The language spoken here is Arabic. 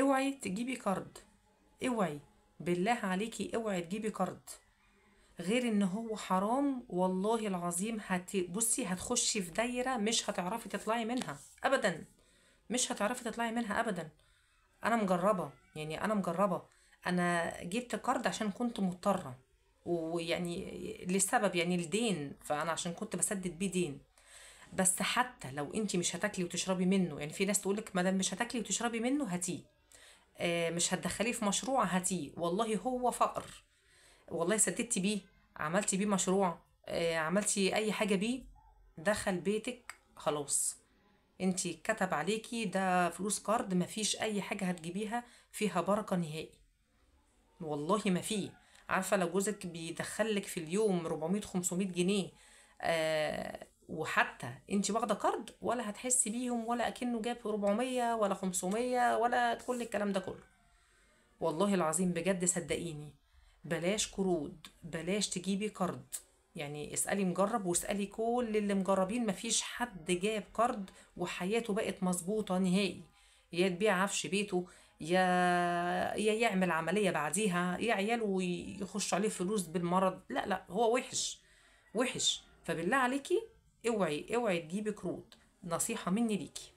اوعي تجيبي كارد، اوعي، بالله عليكي اوعي تجيبي كارد. غير ان هو حرام والله العظيم. بصي هتخشي في دايرة مش هتعرفي تطلعي منها ابدا، مش هتعرفي تطلعي منها ابدا. انا مجربة، يعني انا مجربة. انا جبت كارد عشان كنت مضطرة، ويعني لسبب يعني الدين، فانا عشان كنت بسدد بيه دين. بس حتى لو انت مش هتاكلي وتشربي منه، يعني في ناس تقولك ما دام مش هتاكلي وتشربي منه هاتيه، مش هتدخليه في مشروع هاتيه، والله هو فقر. والله سددتي بيه، عملتي بيه مشروع، عملتي اي حاجة بيه، دخل بيتك خلاص. انتي كتب عليكي ده فلوس قرض، مفيش اي حاجة هتجيبيها فيها بركة نهائي، والله ما فيه. عارفة لو جوزك بيدخلك في اليوم 400 500 جنيه، وحتى انتي واخدة قرض، ولا هتحسي بيهم، ولا اكنه جاب 400 ولا 500 ولا كل الكلام ده كله. والله العظيم بجد صدقيني، بلاش قروض، بلاش تجيبي قرض. يعني اسألي مجرب، واسألي كل اللي مجربين، مفيش حد جاب قرض وحياته بقت مظبوطة نهائي. يا تبيع عفش بيته، يا يا يعمل عملية بعديها، يا عياله يخش عليه فلوس بالمرض. لا لا، هو وحش، وحش. فبالله عليكي اوعي اوعي تجيبي قروض، نصيحة مني ليكي.